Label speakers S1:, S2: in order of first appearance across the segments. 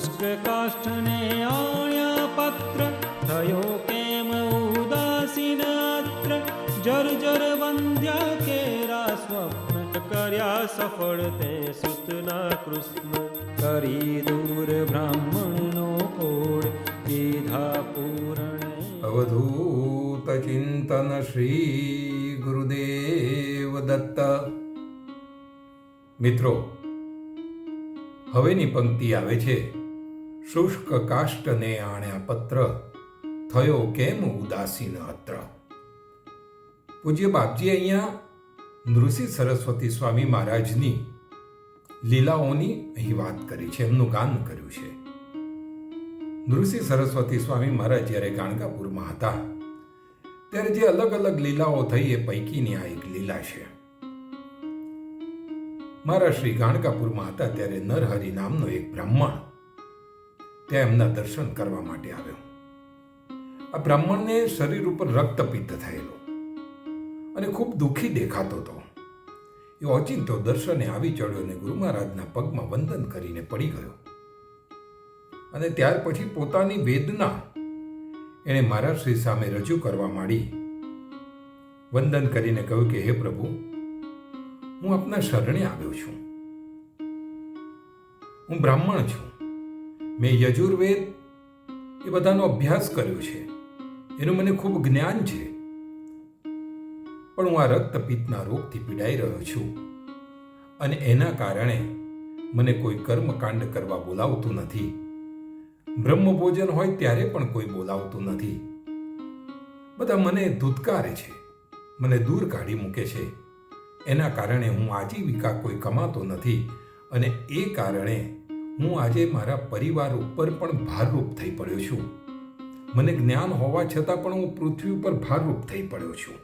S1: શુષ્ક કાષ્ઠને આણ્યા પત્ર, થયો કેમ ઉદાસીન અત્ર. જર્જર બંધ્યા કેરા સ્વપ્ન, કર્યા સફળ તે સુતના કૃષ્ણ. કરી દૂર બ્રાહ્મણનો કોડ, કીધા પૂરણ.
S2: અવધૂત ચિંતન શ્રી ગુરુદેવ દત્ત. મિત્રો, હવેની પંક્તિ આવે છે, શુષ્ક કાષ્ઠને આણ્યા પત્ર, થયો કેમ ઉદાસીન અત્ર. પૂજ્ય બાપજી અહીંયા નૃસિંહ સરસ્વતી સ્વામી મહારાજની લીલાઓની અહીં વાત કરી છે, એમનું ગાન કર્યું છે. નૃસિંહ સરસ્વતી સ્વામી મહારાજ જ્યારે ગાણગાપુરમાં હતા ત્યારે જે અલગ અલગ લીલાઓ થઈ એ પૈકીની આ એક લીલા છે. મહારાજ શ્રી ગાણગાપુરમાં હતા ત્યારે નરહરિ નામનો એક બ્રાહ્મણ ત્યાં એમના દર્શન કરવા માટે આવ્યો. આ બ્રાહ્મણને શરીર ઉપર રક્તપિત્ત થયેલો અને ખૂબ દુઃખી દેખાતો હતો. એ ઓચિંતો દર્શને આવી ચડ્યો અને ગુરુ મહારાજના પગમાં વંદન કરીને પડી ગયો. અને ત્યાર પછી પોતાની વેદના એણે મહારાજ શ્રી સામે રજૂ કરવા માંડી. વંદન કરીને કહ્યું કે હે પ્રભુ, હું આપના શરણે આવ્યો છું. હું બ્રાહ્મણ છું. મેં યજુર્વેદ એ બધાનો અભ્યાસ કર્યો છે, એનું મને ખૂબ જ્ઞાન છે. પણ હું આ રક્તપિત્તના રોગથી પીડાઈ રહ્યો છું અને એના કારણે મને કોઈ કર્મકાંડ કરવા બોલાવતું નથી. બ્રહ્મભોજન હોય ત્યારે પણ કોઈ બોલાવતું નથી. બધા મને ધૂતકારે છે, મને દૂર કાઢી મૂકે છે. એના કારણે હું આજીવિકા કોઈ કમાતો નથી અને એ કારણે હું આજે મારા પરિવાર ઉપર પણ ભારરૂપ થઈ પડ્યો છું. મને જ્ઞાન હોવા છતાં પણ હું પૃથ્વી ઉપર ભારરૂપ થઈ પડ્યો છું.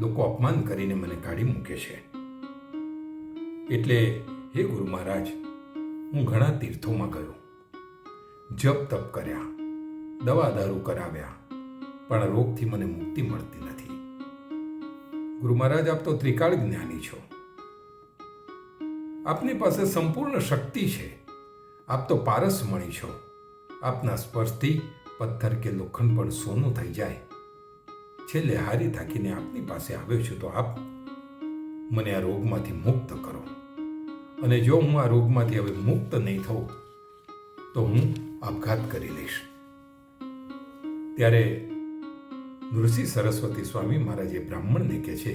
S2: લોકો અપમાન કરીને મને કાઢી મૂકે છે. એટલે હે ગુરુ મહારાજ, હું ઘણા તીર્થોમાં ગયો, જપ તપ કર્યા, દવા દારૂ કરાવ્યા, પણ રોગથી મને મુક્તિ મળતી નથી. ગુરુ મહારાજ, આપ તો ત્રિકાળ જ્ઞાની છો. આપની પાસે સંપૂર્ણ શક્તિ છે. આપ તો પારસમણી છો. આપના સ્પર્શથી પથ્થર કે લોખંડ પણ સોનું થઈ જાય. છેલ્લે હારી થાકીને આપની પાસે આવ્યો છું, તો આપ મને આ રોગમાંથી મુક્ત કરો. અને જો હું આ રોગમાંથી હવે મુક્ત નહીં થઉં તો હું આપઘાત કરી લઈશ. ત્યારે નૃસિંહ સરસ્વતી સ્વામી મહારાજ એ બ્રાહ્મણને કહે છે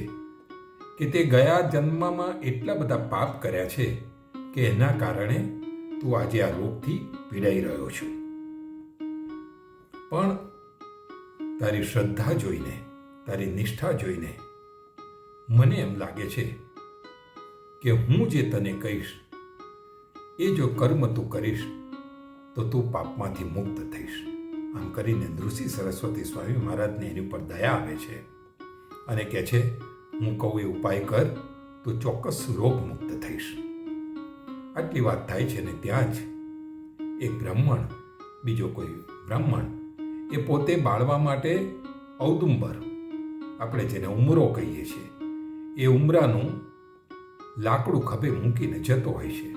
S2: કે તે ગયા જન્મમાં એટલા બધા પાપ કર્યા છે કે એના કારણે તું આજે આ રોગથી પીડાઈ રહ્યો છું. પણ તારી શ્રદ્ધા જોઈને, તારી નિષ્ઠા જોઈને મને એમ લાગે છે કે હું જે તને કહીશ એ જો કર્મ તું કરીશ તો તું પાપમાંથી મુક્ત થઈશ. આમ કરીને નૃસિંહ સરસ્વતી સ્વામી મહારાજને એની ઉપર દયા આવે છે અને કહે છે, હું કહું એ ઉપાય કર તો ચોક્કસ રોગ મુક્ત થઈશ. આટલી વાત થાય છે ને ત્યાં જ એક બ્રાહ્મણ, બીજો કોઈ બ્રાહ્મણ, એ પોતે બાળવા માટે ઔદુંબર, આપણે જેને ઉમરો કહીએ છીએ, એ ઉમરાનું લાકડું ખભે મૂકીને જતો હોય છે.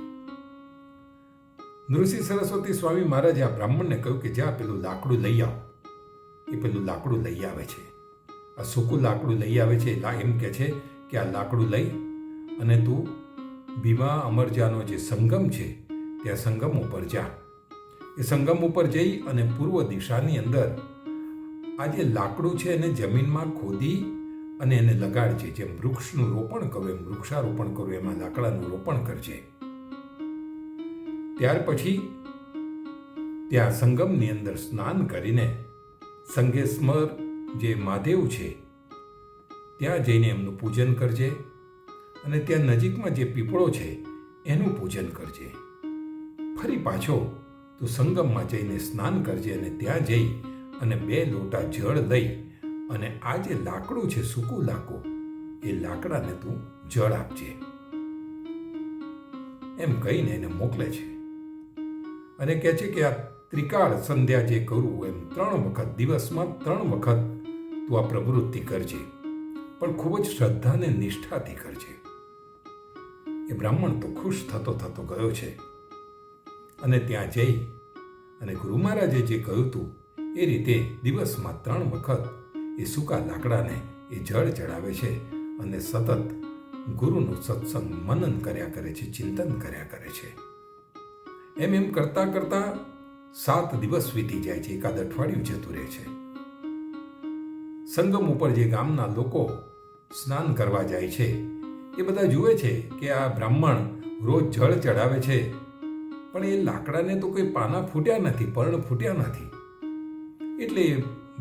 S2: નૃસિંહ સરસ્વતી સ્વામી મહારાજે આ બ્રાહ્મણને કહ્યું કે જા પેલું લાકડું લઈ આવ. એ પેલું લાકડું લઈ આવે છે. આ સૂકું લાકડું લઈ આવે છે. એમ કહે છે કે આ લાકડું લઈ અને તું ભીમા અમરજાનો જે સંગમ છે ત્યાં સંગમ ઉપર જા. એ સંગમ ઉપર જઈ અને પૂર્વ દિશાની અંદર આ જે લાકડું છે એને જમીનમાં ખોદી અને એને લગાડજે. જેમ વૃક્ષનું રોપણ કરું એમ વૃક્ષારોપણ કરું એમાં લાકડાનું રોપણ કરજે. ત્યાર પછી ત્યાં સંગમની અંદર સ્નાન કરીને સંગેસ્મર જે મહાદેવ છે ત્યાં જઈને એમનું પૂજન કરજે અને ત્યાં નજીકમાં જે પીપળો છે એનું પૂજન કરજે. ફરી પાછો તું સંગમમાં જઈને સ્નાન કરજે અને ત્યાં જઈ અને 2 લોટા જળ લઈ અને આ જે લાકડું છે, સૂકું લાકડું, એ લાકડાને તું જળ આપજે. એમ કહીને એને મોકલે છે અને કહે છે કે આ ત્રિકાળ સંધ્યા જે કરું એમ 3 વખત, દિવસમાં 3 વખત તું આ પ્રવૃત્તિ કરજે, પણ ખૂબ જ શ્રદ્ધા અને નિષ્ઠાથી કરજે. એ બ્રાહ્મણ તો ખુશ થતો થતો ગયો છે અને ત્યાં જઈ અને ગુરુ મહારાજે જે કહ્યું હતું એ રીતે દિવસમાં 3 વખત એ સૂકા લાકડાને એ જળ ચડાવે છે અને સતત ગુરુનું સત્સંગ મનન કર્યા કરે છે, ચિંતન કર્યા કરે છે. એમ કરતાં કરતાં 7 દિવસ વીતી જાય છે, એકાદ અઠવાડિયું જતું રહે છે. સંગમ ઉપર જે ગામના લોકો સ્નાન કરવા જાય છે એ બધા જુએ છે કે આ બ્રાહ્મણ રોજ જળ ચડાવે છે, પણ એ લાકડાને તો કોઈ પાના ફૂટ્યા નથી, પર્ણ ફૂટ્યા નથી. એટલે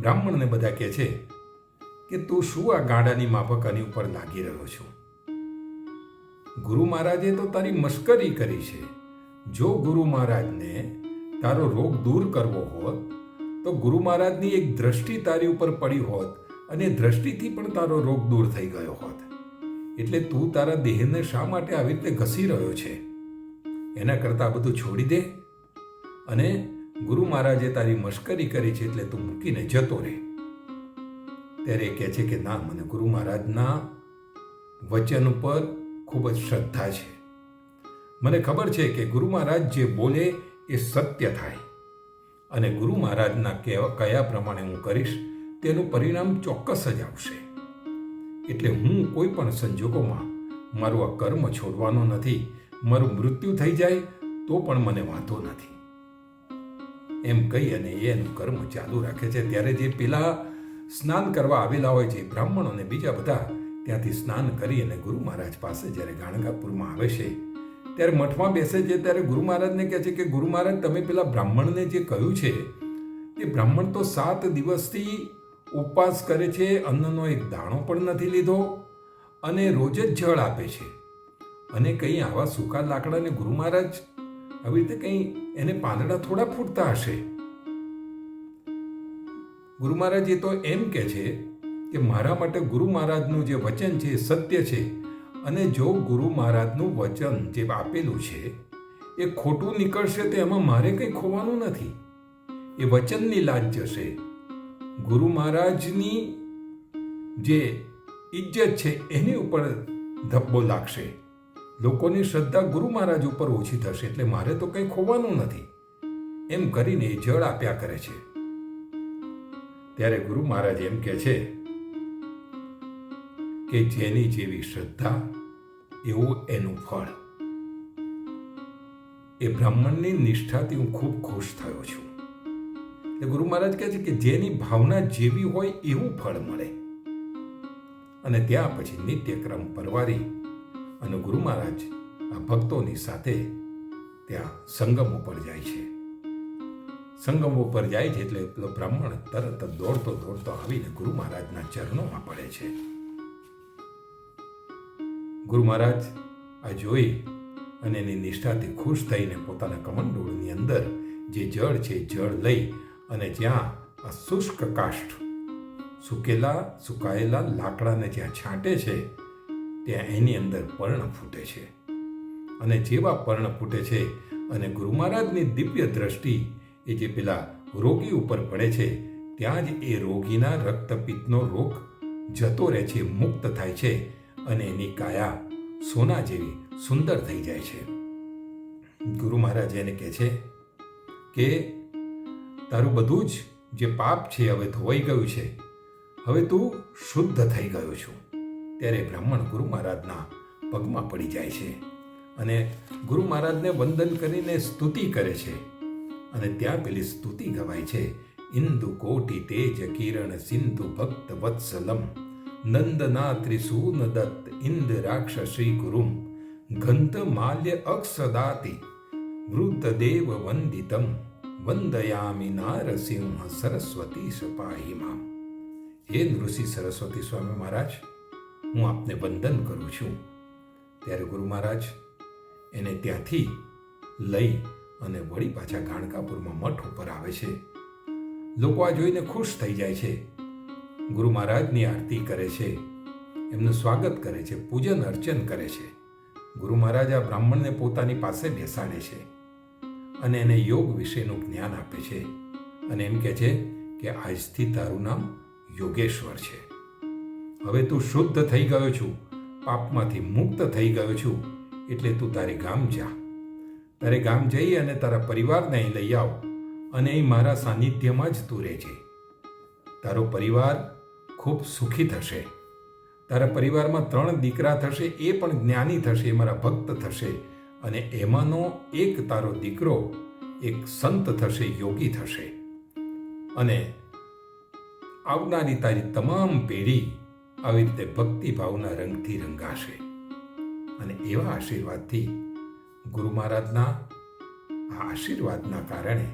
S2: બ્રાહ્મણને બધા કહે છે કે તું શું આ ગાડાની માફક આની ઉપર લાગી રહ્યો છો? ગુરુ મહારાજે તો તારી મશ્કરી કરી છે. જો ગુરુ મહારાજને તારો રોગ દૂર કરવો હોત તો ગુરુ મહારાજની એક દ્રષ્ટિ તારી ઉપર પડી હોત અને દ્રષ્ટિથી પણ તારો રોગ દૂર થઈ ગયો હોત. એટલે તું તારા દેહને શા માટે આવી રીતે ઘસી રહ્યો છે? એના કરતાં બધું છોડી દે અને ગુરુ મહારાજે તારી મશ્કરી કરી છે એટલે તું મૂકીને જતો રહે. ત્યારે એ કહે છે કે ના, મને ગુરુ મહારાજના વચન ઉપર ખૂબ જ શ્રદ્ધા છે. મને ખબર છે કે ગુરુ મહારાજ જે બોલે એ સત્ય થાય અને ગુરુ મહારાજના કયા પ્રમાણે હું કરીશ તેનું પરિણામ ચોક્કસ જ આવશે. એટલે હું કોઈ પણ સંજોગોમાં મારું આ કર્મ છોડવાનો નથી. મારું મૃત્યુ થઈ જાય તો પણ મને વાંધો નથી. એમ કહી અને એનું કર્મ ચાલુ રાખે છે. ત્યારે જે પેલા સ્નાન કરવા આવેલા હોય છે બ્રાહ્મણો અને બીજા બધા ત્યાંથી સ્નાન કરી અને ગુરુ મહારાજ પાસે જ્યારે ગાણગાપુરમાં આવે છે ત્યારે મઠમાં બેસે છે. ત્યારે ગુરુ મહારાજને કહે છે કે ગુરુ મહારાજ, તમે પેલા બ્રાહ્મણને જે કહ્યું છે તે બ્રાહ્મણ તો 7 દિવસથી ઉપવાસ કરે છે, અન્નનો એક દાણો પણ નથી લીધો અને રોજ જ જળ આપે છે. અને કંઈ આવા સૂકા લાકડાને ગુરુ મહારાજ આવી રીતે કંઈ એને પાંદડા થોડા ફૂટતા હશે? ગુરુ મહારાજ એ તો એમ કહે છે કે મારા માટે ગુરુ મહારાજનું જે વચન છે એ સત્ય છે અને જો ગુરુ મહારાજનું વચન જે આપેલું છે એ ખોટું નીકળશે તો એમાં મારે કંઈ ખોવાનું નથી. એ વચનની લાજ જશે. ગુરુ મહારાજની જે ઇજ્જત છે એની ઉપર ધબ્બો લાગશે. લોકોની શ્રદ્ધા ગુરુ મહારાજ ઉપર ઓછી થશે. એટલે મારે તો કંઈ ખોવાનું નથી. એમ કરીને એ જળ આપ્યા કરે છે. ત્યારે ગુરુ મહારાજ એમ કહે છે કે જેની જેવી શ્રદ્ધા એવું એનું ફળ. એ બ્રાહ્મણની નિષ્ઠાથી હું ખૂબ ખુશ થયો છું. એટલે ગુરુ મહારાજ કહે છે કે જેની ભાવના જેવી હોય એવું ફળ મળે. અને ત્યાં પછી નિત્યક્રમ પરવારી અને ગુરુ મહારાજ આ ભક્તોની સાથે ત્યાં સંગમ ઉપર જાય છે. સંગમ ઉપર જાય છે એટલે પેલો બ્રાહ્મણ તરત દોડતો આવીને ગુરુ મહારાજના ચરણોમાં પડે છે. ગુરુ મહારાજ આ જોઈ અને એની નિષ્ઠાથી ખુશ થઈને પોતાના કમંડળની અંદર જે જળ છે જળ લઈ અને જ્યાં આ શુષ્ક કાષ્ઠ સુકાયેલા લાકડાને જ્યાં છાંટે છે ત્યાં એની અંદર પર્ણ ફૂટે છે. અને જેવા પર્ણ ફૂટે છે અને ગુરુ મહારાજની દિવ્ય દ્રષ્ટિ એ જે પેલા રોગી ઉપર પડે છે ત્યાં જ એ રોગીના રક્તપિત્તનો રોગ જતો રહે છે, મુક્ત થાય છે અને એની કાયા સોના જેવી સુંદર થઈ જાય છે. ગુરુ મહારાજ એને કહે છે કે તારું બધું જ જે પાપ છે હવે ધોવાઈ ગયું છે, હવે તું શુદ્ધ થઈ ગયો છું. ત્યારે બ્રાહ્મણ ગુરુ મહારાજના પગમાં પડી જાય છે અને ગુરુ મહારાજને વંદન કરીને સ્તુતિ કરે છે. અને ત્યાં પેલી સ્તુતિ ગવાય છે, ઇન્દુ કોટી તેજ કિરણ સિંધુ ભક્ત વત્સલમ નંદના ત્રિસૂન દત્ત ઇન્દ રાક્ષસી ગુરુમ ગંધ માલ્ય અક્ષદાતિ વૃદ્ધ દેવ વંદિતમ વંદયામિ નારસિંહ સરસ્વતી સપાહી મામ. હે નૃષિ સરસ્વતી સ્વામી મહારાજ, હું આપને વંદન કરું છું. ત્યારે ગુરુ મહારાજ એને ત્યાંથી લઈ અને વળી પાછા ગાણગાપુરમાં મઠ ઉપર આવે છે. લોકો આ જોઈને ખુશ થઈ જાય છે. ગુરુ મહારાજની આરતી કરે છે, એમનું સ્વાગત કરે છે, પૂજન અર્ચન કરે છે. ગુરુ મહારાજ આ બ્રાહ્મણને પોતાની પાસે બેસાડે છે અને એને યોગ વિશેનું જ્ઞાન આપે છે અને એમ કહે છે કે આજથી તારું નામ યોગેશ્વર છે. હવે તું શુદ્ધ થઈ ગયો છું, પાપમાંથી મુક્ત થઈ ગયો છું, એટલે તું તારે ગામ જા. તારે ગામ જઈ અને તારા પરિવારને અહીં લઈ આવ અને અહીં મારા સાનિધ્યમાં જ તું રહેજે. તારો પરિવાર ખૂબ સુખી થશે. તારા પરિવારમાં 3 દીકરા થશે, એ પણ જ્ઞાની થશે, મારા ભક્ત થશે, અને એમાંનો એક તારો દીકરો એક સંત થશે, યોગી થશે, અને આવનારી તારી તમામ પેઢી આવી રીતે ભક્તિભાવના રંગથી રંગાશે. અને એવા આશીર્વાદથી ગુરુ મહારાજના આ આશીર્વાદના કારણે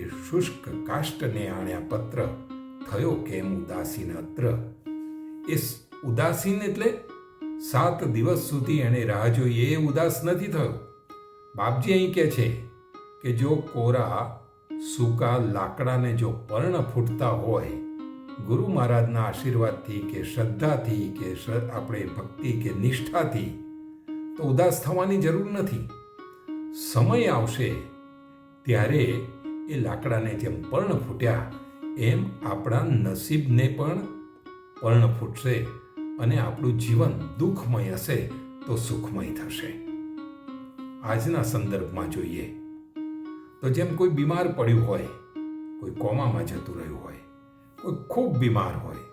S2: એ શુષ્ક કાષ્ટને આણ્યા પત્ર થયો કેમ ઉદાસીન અત્ર. એ ઉદાસીન એટલે 7 દિવસ સુધી એણે રાહ જોઈ, એ ઉદાસ નથી થયો. બાપજી અહીં કહે છે કે જો કોરા સૂકા લાકડાને જો પર્ણ ફૂટતા હોય, ગુરુ મહારાજના આશીર્વાદથી કે શ્રદ્ધાથી કે આપણે ભક્તિ કે નિષ્ઠાથી, તો ઉદાસ થવાની જરૂર નથી. સમય આવશે ત્યારે એ લાકડાને જેમ પર્ણ ફૂટ્યા એમ આપણા નસીબને પણ પર્ણ ફૂટશે, અને આપણું જીવન દુઃખમય હશે તો સુખમય થશે. આજના સંદર્ભમાં જોઈએ તો જેમ કોઈ બીમાર પડ્યું હોય, કોઈ કોમામાં જતું રહ્યું હોય, કોઈ ખૂબ બીમાર હોય,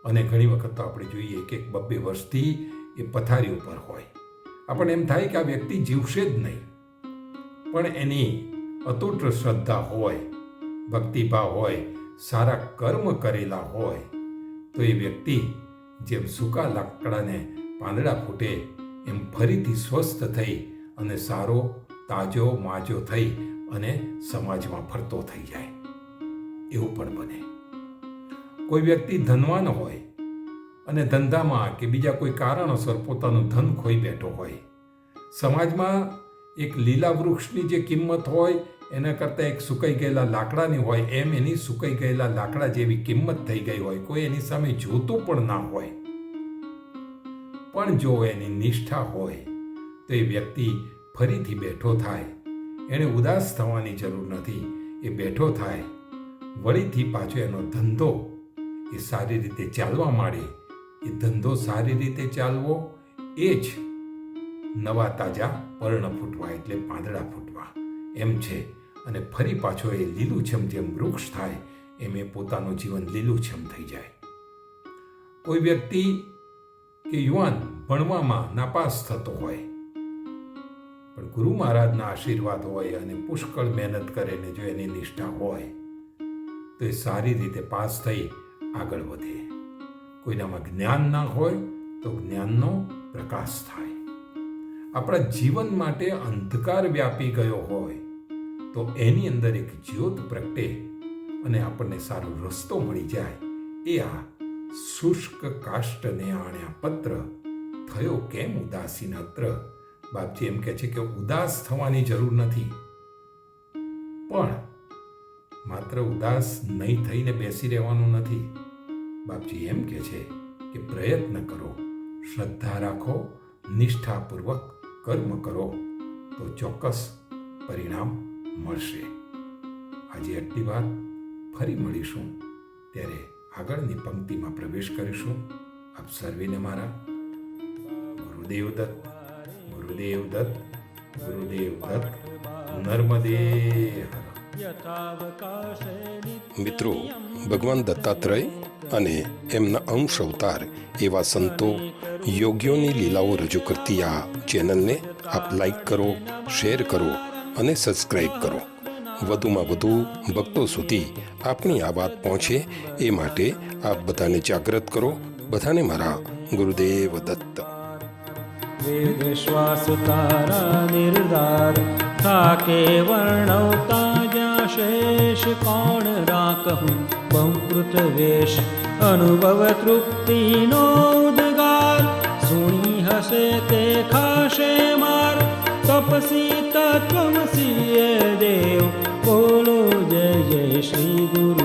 S2: અને ઘણી વખત તો આપણે જોઈએ કે 2 વર્ષથી એ પથારી ઉપર હોય, આપણને એમ થાય કે આ વ્યક્તિ જીવશે જ નહીં. પણ એની અતૂટ શ્રદ્ધા હોય, ભક્તિભાવ હોય, સારા કર્મ કરેલા હોય, તો એ વ્યક્તિ જેમ સૂકા લાકડાને પાંદડા ફૂટે એમ ફરીથી સ્વસ્થ થઈ અને સારો તાજો માજો થઈ અને સમાજમાં ફરતો થઈ જાય. એવું પણ બને. કોઈ વ્યક્તિ ધનવાન હોય અને ધંધામાં કે બીજા કોઈ કારણોસર પોતાનું ધન ખોઈ બેઠો હોય, સમાજમાં એક લીલા વૃક્ષની જે કિંમત હોય એના કરતાં એક સુકાઈ ગયેલા લાકડાની હોય, એમ એની સુકાઈ ગયેલા લાકડા જેવી કિંમત થઈ ગઈ હોય. કોઈ એની સામે જોતું પણ ના હોય. પણ જો એની નિષ્ઠા હોય તો એ વ્યક્તિ ફરીથી બેઠો થાય. એણે ઉદાસ થવાની જરૂર નથી. એ બેઠો થાય, વળીથી પાછો એનો ધંધો એ સારી રીતે ચાલવા માંડે. એ ધંધો સારી રીતે ચાલવો એ જ નવા તાજા પર્ણ ફૂટવા એટલે પાંદડા ફૂટવા એમ છે. અને ફરી પાછો એ લીલુંછમ જેમ વૃક્ષ થાય એમ એ પોતાનું જીવન લીલુંછમ થઈ જાય. કોઈ વ્યક્તિ કે યુવાન ભણવામાં નાપાસ થતો હોય, પણ ગુરુ મહારાજના આશીર્વાદ હોય અને પુષ્કળ મહેનત કરે ને જો એની નિષ્ઠા હોય તો એ સારી રીતે પાસ થઈ આગળ વધે. કોઈનામાં જ્ઞાન ના હોય તો જ્ઞાનનો પ્રકાશ થાય. આપણા જીવન માટે અંધકાર વ્યાપી ગયો હોય તો એની અંદર એક જ્યોત પ્રગટે અને આપણને સારો રસ્તો મળી જાય. એ આ શુષ્ક કાષ્ટને આણ્યા પત્ર થયો કેમ ઉદાસીન અત્ર. બાપજી એમ કહે છે કે ઉદાસ થવાની જરૂર નથી, પણ માત્ર ઉદાસ નહીં થઈને બેસી રહેવાનું નથી. બાપજી એમ કહે છે કે પ્રયત્ન કરો, શ્રદ્ધા રાખો, નિષ્ઠાપૂર્વક કર્મ કરો તો ચોક્કસ પરિણામ મળશે. આજે આટલી વાત. ફરી મળીશું ત્યારે આગળની પંક્તિમાં પ્રવેશ કરીશું. આપ સર્વેને મારા ગુરુદેવ દત્ત, ગુરુદેવ દત્ત, ગુરુદેવ દત્ત. નર્મદે હર.
S3: મિત્રો, ભગવાન દત્તાત્રેય અને એમના અંશ અવતાર એવા સંતો યોગીઓની લીલાઓ રજૂ કરતી આ ચેનલને આપ લાઈક કરો, શેર કરો અને સબસ્ક્રાઈબ કરો. વધુમાં વધુ ભક્તો સુધી આપણી આ વાત પહોંચે એ માટે આપ બધાને જાગૃત કરો. બધાને મારા ગુરુદેવ દત્ત.
S1: વેદ શ્વાસ તારા નિર્ધાર થાકે વર્ણવતા જ્યાં શેષ કોણ રાખું બહુકૃત વેશ અનુભવ તૃપ્તિનો ઉદ્ગાર સુણી હશે તે ખાશે માર તપસી તત્વમસી દેવ બોલો જય જય શ્રી ગુરુ